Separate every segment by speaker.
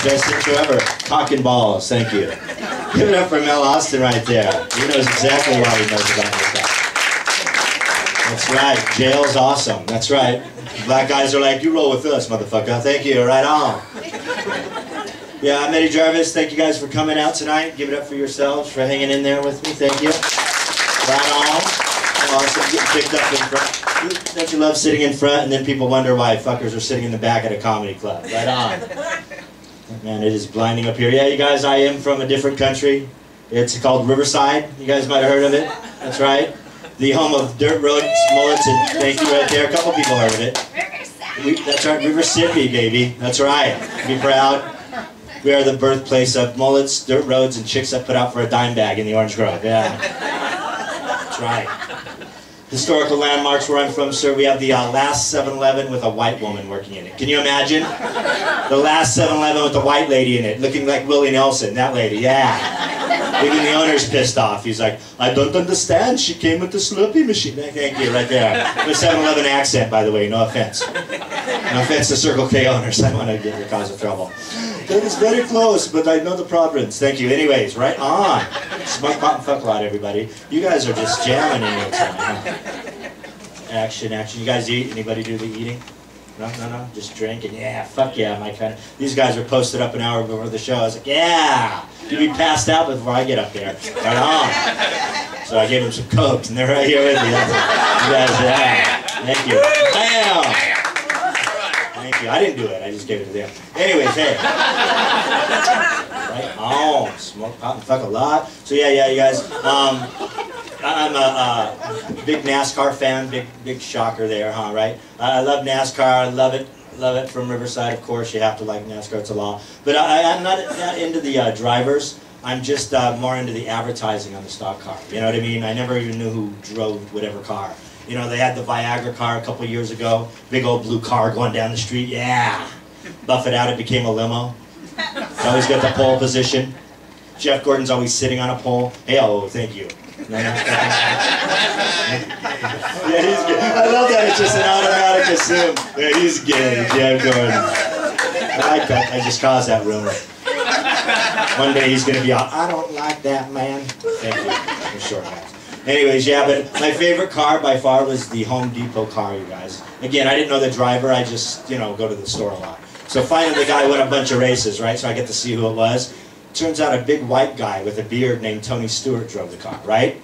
Speaker 1: Best intro ever. Cock and balls, thank you. Give it up for Mel Austin right there. He knows exactly why he knows about this stuff. That's right, jail's awesome, that's right. Black guys are like, you roll with us, motherfucker. Thank you, right on. Yeah, I'm Eddie Jarvis. Thank you guys for coming out tonight. Give it up for yourselves, for hanging in there with me. Thank you. Right on. Awesome, getting picked up in front. Don't you love sitting in front and then people wonder why fuckers are sitting in the back at a comedy club? Right on. Man, it is blinding up here. Yeah, you guys, I am from a different country. It's called Riverside. You guys might have heard of it. That's right. The home of dirt roads, mullets, and thank you right there. A couple people heard of it. That's right, Riverside, baby. That's right. Be proud. We are the birthplace of mullets, dirt roads, and chicks that put out for a dime bag in the Orange Grove. Yeah. That's right. Historical landmarks where I'm from, sir. We have the last 7-Eleven with a white woman working in it. Can you imagine? The last 7-Eleven with a white lady in it, looking like Willie Nelson, that lady, yeah. Even the owner's pissed off. He's like, I don't understand. She came with the Slurpee machine. Thank you, right there. With a 7-Eleven accent, by the way, no offense. No offense to Circle K owners. I don't want to get your cause of trouble. That is very close, but I know the province. Thank you. Anyways, right on. Smoke, pot, and fuck a lot, everybody. You guys are just jamming in here tonight, huh? Action, action. You guys eat? Anybody do the eating? No, no, no. Just drink and yeah, fuck yeah, my kind of. These guys were posted up an hour before the show. I was like, yeah, you'd be passed out before I get up there. Right on. So I gave them some cokes, and they're right here with me. You guys, yeah. Thank you. Bam. Thank you. I didn't do it. I just gave it to them. Anyways, hey. Right on. Smoke, pot, and fuck a lot. So yeah, you guys. I'm a big NASCAR fan. Big shocker there, huh? Right? I love NASCAR. I love it. Love it from Riverside. Of course, you have to like NASCAR. It's a law. But I'm not into the drivers. I'm just more into the advertising on the stock car. You know what I mean? I never even knew who drove whatever car. You know, they had the Viagra car a couple years ago. Big old blue car going down the street. Yeah. Buff it out, it became a limo. It's always got the pole position. Jeff Gordon's always sitting on a pole. Hey, oh, thank you. Yeah, he's good. I love that. It's just an automatic assume. Yeah, he's gay, Jeff Gordon. I like that. I just caused that rumor. One day he's going to be out. I don't like that, man. Thank you. I'm short guys. Anyways, yeah, but my favorite car by far was the Home Depot car, you guys. Again, I didn't know the driver. I just, you know, go to the store a lot. So finally the guy won a bunch of races, right? So I get to see who it was. Turns out a big white guy with a beard named Tony Stewart drove the car, right?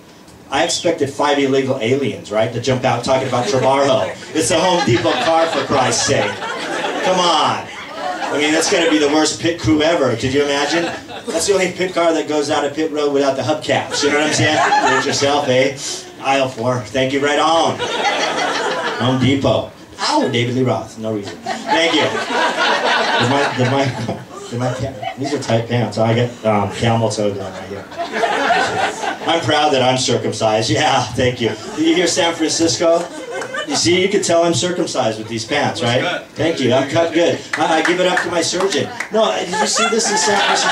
Speaker 1: I expected 5 illegal aliens, right, to jump out talking about Trebarro. It's a Home Depot car, for Christ's sake. Come on. I mean, that's going to be the worst pit crew ever. Could you imagine? That's the only pit car that goes out of pit road without the hubcaps. You know what I'm saying? Do it yourself, eh? Aisle 4. Thank you, right on. Home Depot. Ow, David Lee Roth. No reason. Thank you. These are tight pants. I got camel toe going right here. I'm proud that I'm circumcised. Yeah, thank you. Did you hear San Francisco? You see, you can tell I'm circumcised with these pants, right? Thank you. I'm cut good. I give it up to my surgeon. No, did you see this in San Francisco?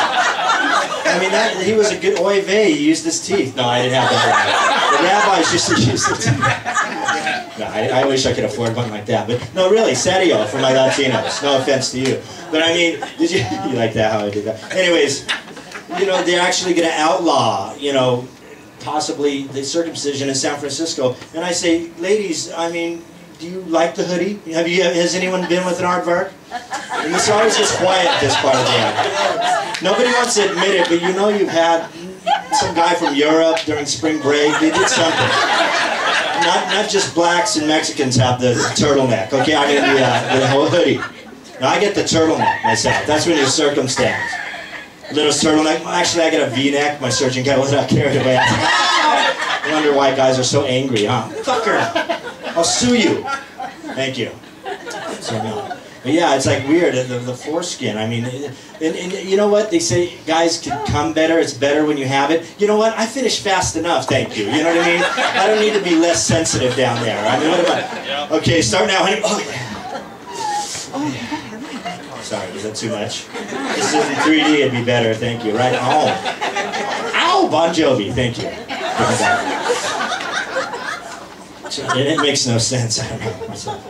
Speaker 1: I mean, he was a good oy vey. He used his teeth. No, I didn't have that. The rabbis used to use the teeth. No, I wish I could afford one like that. But no, really, Sadio for my Latinos. No offense to you. But I mean, did you like that, how I did that? Anyways, you know, they're actually going to outlaw, you know, possibly the circumcision in San Francisco. And I say, ladies, I mean, do you like the hoodie? Has anyone been with an aardvark? And it's always just quiet this part of the day. Nobody wants to admit it, but you know you've had some guy from Europe during spring break. They did something. Not just blacks and Mexicans have the turtleneck, okay? I mean the whole hoodie. Now I get the turtleneck myself. That's when you're circumcised. Little turtleneck. Actually, I got a V-neck. My surgeon got a little carried away. I wonder why guys are so angry, huh? Fucker! I'll sue you. Thank you. So, no. But yeah, it's like weird, the foreskin. I mean, and you know what? They say guys can come better. It's better when you have it. You know what? I finish fast enough, thank you. You know what I mean? I don't need to be less sensitive down there. I mean, what am I? Okay, start now, honey. Oh, yeah. Oh, yeah. Sorry, was that too much? This is in 3D, it'd be better, thank you. Right? Oh. Ow, Bon Jovi, thank you. It makes no sense, I don't know.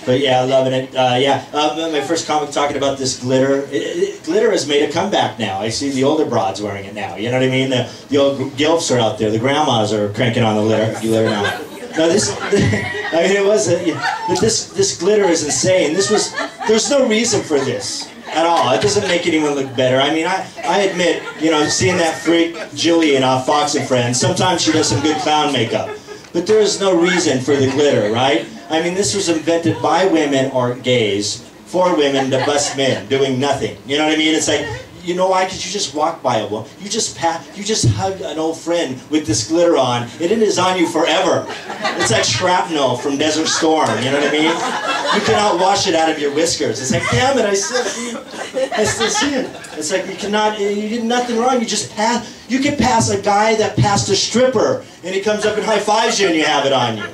Speaker 1: But yeah, loving it. My first comic talking about this glitter. Glitter has made a comeback now. I see the older broads wearing it now. You know what I mean? The old gilfs are out there. The grandmas are cranking on the glitter now. No, I mean, it was. But this glitter is insane. There's no reason for this at all. It doesn't make anyone look better. I mean, I admit, seeing that freak Jillian off Fox and Friends, sometimes she does some good clown makeup. But there is no reason for the glitter, right? I mean, this was invented by women or gays for women to bust men doing nothing. You know what I mean? It's like, you know why? Because you just walk by a woman. You just hug an old friend with this glitter on, and it is on you forever. It's like shrapnel from Desert Storm. You know what I mean? You cannot wash it out of your whiskers. It's like, damn it, I still see it. It's like you did nothing wrong. You can pass a guy that passed a stripper, and he comes up and high fives you, and you have it on you.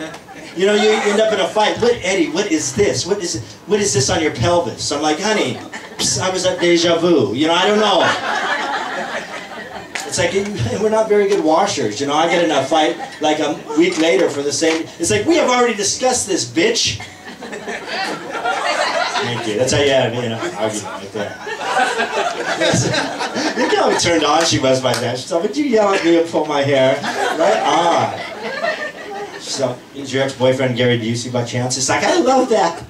Speaker 1: You end up in a fight. Eddie, what is this? What is this on your pelvis? I'm like, honey, I was at Deja Vu. I don't know. It's like, we're not very good washers. I get in a fight like a week later for the same. It's like, we have already discussed this, bitch. Thank you. That's how you have an argument like that. Look how turned on she was by that. She's like, would you yell at me and pull my hair? Right on. So, is your ex-boyfriend Gary Busey by chance? It's like, I love that.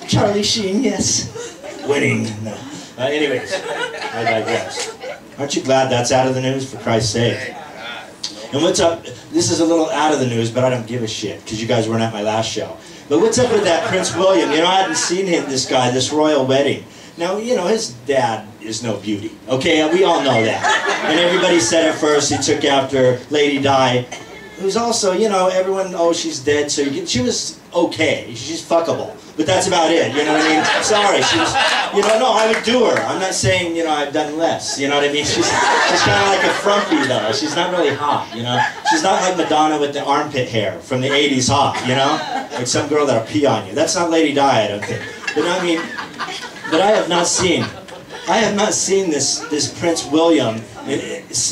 Speaker 1: Charlie Sheen, yes. Winning. No. Anyways, I digress. Aren't you glad that's out of the news, for Christ's sake? And what's up? This is a little out of the news, but I don't give a shit, because you guys weren't at my last show. But what's up with that Prince William? I hadn't seen this royal wedding. Now, his dad is no beauty. Okay, we all know that. And everybody said at first he took after Lady Di, who's also, everyone, oh, she's dead, so she was okay. She's fuckable. But that's about it, you know what I mean? Sorry, she's, no, I would do her. I'm not saying, I've done less, you know what I mean? She's kind of like a frumpy, though. She's not really hot, She's not like Madonna with the armpit hair from the 80s hot, Like some girl that'll pee on you. That's not Lady Di, I don't think. But I mean, but I have not seen this Prince William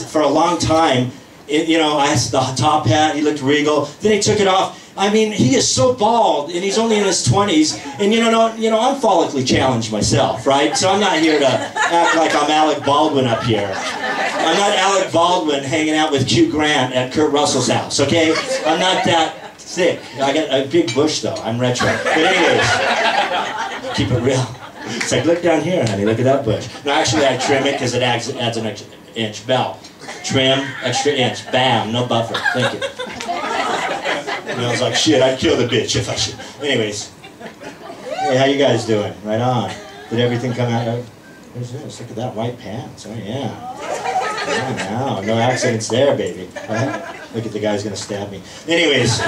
Speaker 1: for a long time. I had the top hat, he looked regal. Then he took it off. I mean, he is so bald, and he's only in his 20s. And I'm follically challenged myself, right? So I'm not here to act like I'm Alec Baldwin up here. I'm not Alec Baldwin hanging out with Hugh Grant at Kurt Russell's house, okay? I'm not that thick. I got a big bush, though. I'm retro. But anyways, keep it real. It's like, look down here, honey. Look at that bush. No, actually, I trim it because it adds an extra inch. Bell. Trim, extra inch. Bam. No buffer. Thank you. And I was like, shit, I'd kill the bitch if I should. Anyways. Hey, how you guys doing? Right on. Did everything come out right? Where's this? Look at that. White pants. Oh, yeah. Oh, no. No accidents there, baby. Look at the guy's going to stab me. Anyways.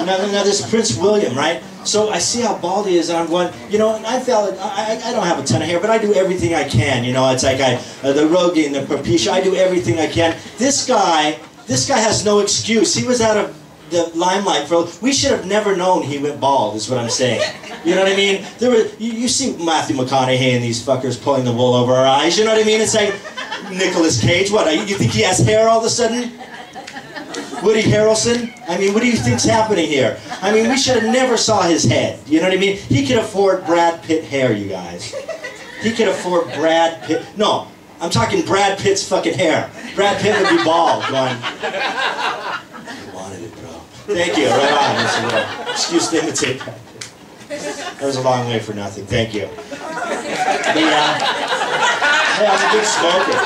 Speaker 1: Now this Prince William, right? So I see how bald he is, and I'm going, I don't have a ton of hair, but I do everything I can, It's like the Rogaine, the Propecia, I do everything I can. This guy has no excuse. He was out of the limelight we should have never known he went bald, is what I'm saying. You know what I mean? You see Matthew McConaughey and these fuckers pulling the wool over our eyes, you know what I mean? It's like Nicolas Cage, what, you think he has hair all of a sudden? Woody Harrelson? I mean, what do you think's happening here? I mean, we should have never saw his head. You know what I mean? He could afford Brad Pitt hair, you guys. He could afford Brad Pitt. No, I'm talking Brad Pitt's fucking hair. Brad Pitt would be bald, going, I wanted it, bro. Thank you, right on. That's a little excuse to imitate Brad Pitt. That was a long way for nothing. Thank you. But yeah, hey, I'm a big smoker.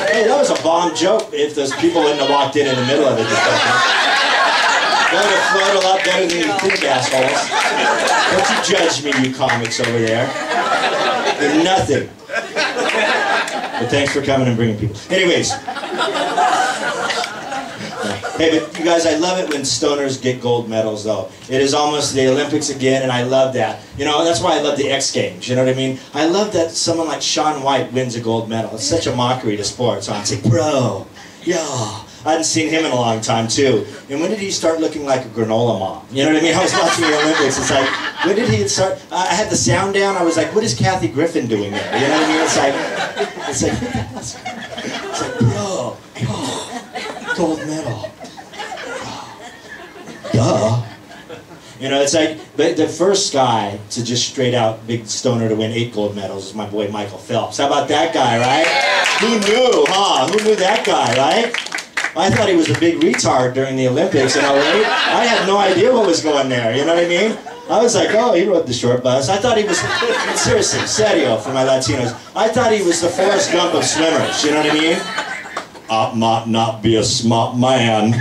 Speaker 1: Hey, that was a bomb joke if those people wouldn't have walked in the middle of it. That would have flowed a lot better than you think, assholes. Don't you judge me, you comics over there. You're nothing. But thanks for coming and bringing people. Anyways. Hey, but you guys, I love it when stoners get gold medals, though. It is almost the Olympics again, and I love that. That's why I love the X Games, you know what I mean? I love that someone like Shaun White wins a gold medal. It's such a mockery to sports. I'm like, bro, yo. I hadn't seen him in a long time, too. And when did he start looking like a granola mom? You know what I mean? I was watching the Olympics. It's like, when did he start? I had the sound down. I was like, what is Kathy Griffin doing there? You know what I mean? It's like, bro, gold medal. duh. You know, it's like, but the first guy to just straight out big stoner to win 8 gold medals is my boy Michael Phelps. How about that guy, right? Who knew, huh? Who knew that guy, right? I thought he was a big retard during the Olympics in '08. I had no idea what was going there, you know what I mean? I was like, oh, he rode the short bus. I thought he was, seriously, serio for my Latinos. I thought he was the Forrest Gump of swimmers, you know what I mean? I might not be a smart man,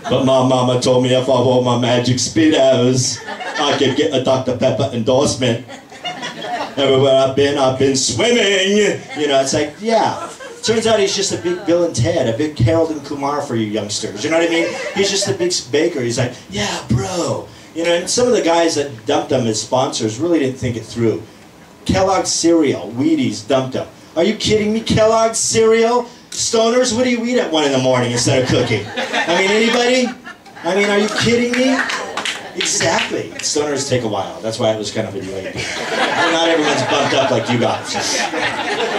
Speaker 1: but my mama told me if I wore my magic Speedos, I could get a Dr. Pepper endorsement. Everywhere I've been swimming. You know, it's like, yeah. Turns out he's just a big Bill and Ted, a big Harold and Kumar for you youngsters. You know what I mean? He's just a big baker. He's like, yeah, bro. You know, and some of the guys that dumped him as sponsors really didn't think it through. Kellogg's cereal, Wheaties dumped him. Are you kidding me? Kellogg's cereal? Stoners, what do you eat at 1 in the morning instead of cooking? I mean, anybody? I mean, are you kidding me? Exactly. Stoners take a while. That's why it was kind of a delay. Well, not everyone's bumped up like you guys.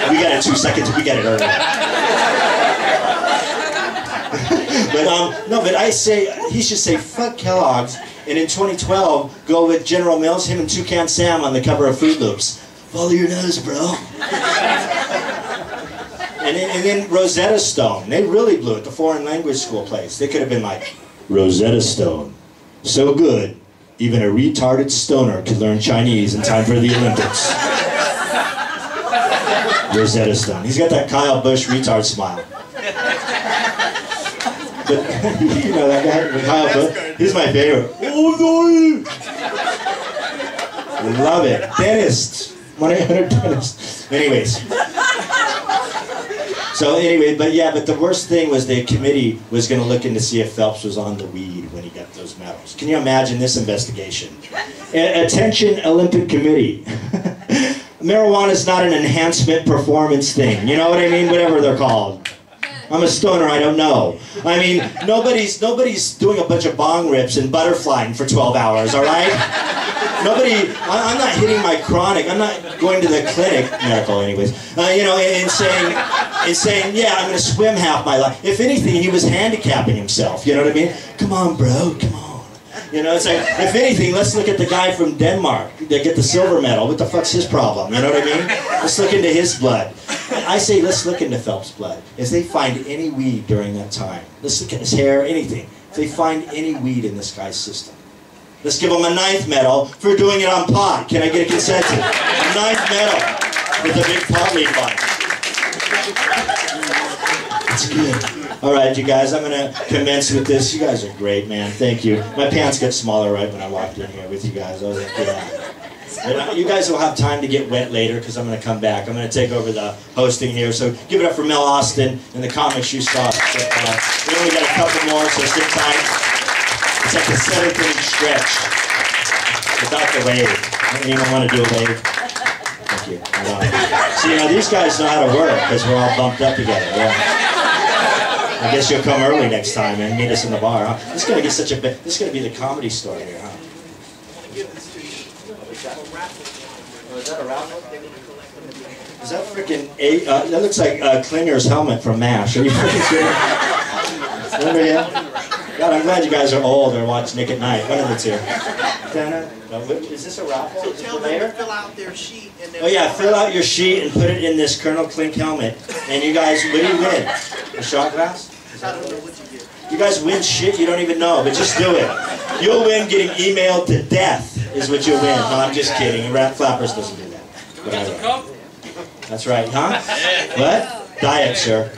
Speaker 1: We got it 2 seconds. We got it early. But I say, he should say, fuck Kellogg's, and in 2012, go with General Mills, him and Toucan Sam on the cover of Fruit Loops. Follow your nose, bro. And then Rosetta Stone. They really blew it, the foreign language school place. They could have been like, Rosetta Stone. So good, even a retarded stoner could learn Chinese in time for the Olympics. Rosetta Stone. He's got that Kyle Busch retard smile. But, you know that guy, Kyle Busch? He's my favorite. Love it. Dentist. 1-800-DENTIST. Anyways. So anyway, but the worst thing was the committee was going to look in to see if Phelps was on the weed when he got those medals. Can you imagine this investigation? Attention Olympic Committee. Marijuana is not an enhancement performance thing. You know what I mean? Whatever they're called. I'm a stoner, I don't know. I mean, nobody's doing a bunch of bong rips and butterflying for 12 hours, all right? I'm not hitting my chronic, I'm not going to the clinic, medical anyways, you know, and saying, yeah, I'm going to swim half my life. If anything, he was handicapping himself, you know what I mean? Come on, bro, come on. You know, it's like, if anything, let's look at the guy from Denmark that get the silver medal. What the fuck's his problem, you know what I mean? Let's look into his blood. I say, let's look into Phelps' blood. If they find any weed during that time, let's look at his hair, anything. If they find any weed in this guy's system, let's give him a 9th medal for doing it on pot. Can I get a consensus? A 9th medal with a big pot leaf on it. It's good. All right, you guys, I'm going to commence with this. You guys are great, man. Thank you. My pants get smaller right when I walked in here with you guys. I was like, yeah. And you guys will have time to get wet later because I'm going to come back. I'm going to take over the hosting here. So give it up for Mel Austin and the comics you saw. We only got a couple more, so sit tight. It's like a 7th-inning stretch without the wave. Anyone want to do a wave? Thank you. See, now these guys know how to work because we're all bumped up together. Yeah. I guess you'll come early next time and meet us in the bar, huh? This is going to get such a big. This is going to be the comedy store here, huh? Oh, is that a raffle? Is that freaking that looks like Klinger's helmet from MASH. Are you freaking kidding? Remember him? God, I'm glad you guys are old or watch Nick at Night. One of the two. Is this a raffle?
Speaker 2: So tell them to fill out their sheet. And
Speaker 1: oh yeah, fill out your sheet and put it in this Colonel Klink helmet. And you guys, what do you win? A shot glass?
Speaker 2: I don't know what you get.
Speaker 1: You guys win shit you don't even know, but just do it. You'll win getting emailed to death is what you'll win. No, I'm just kidding. Rat Flappers doesn't do that. But I will. That's right, huh? What? Diet, sir.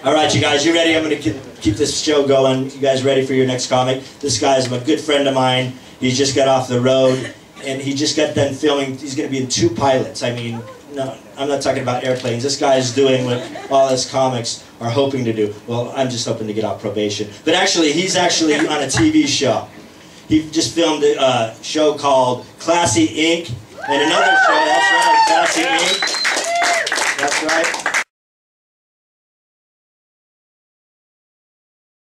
Speaker 1: All right, you guys, you ready? I'm going to keep this show going. You guys ready for your next comic? This guy's a good friend of mine. He just got off the road, and he just got done filming. He's going to be in 2 pilots. I mean, no, I'm not talking about airplanes. This guy is doing what all his comics are hoping to do. Well, I'm just hoping to get off probation. But actually, he's actually on a TV show. He just filmed a show called Classy Inc. and another show, that's right, Classy Inc. That's right.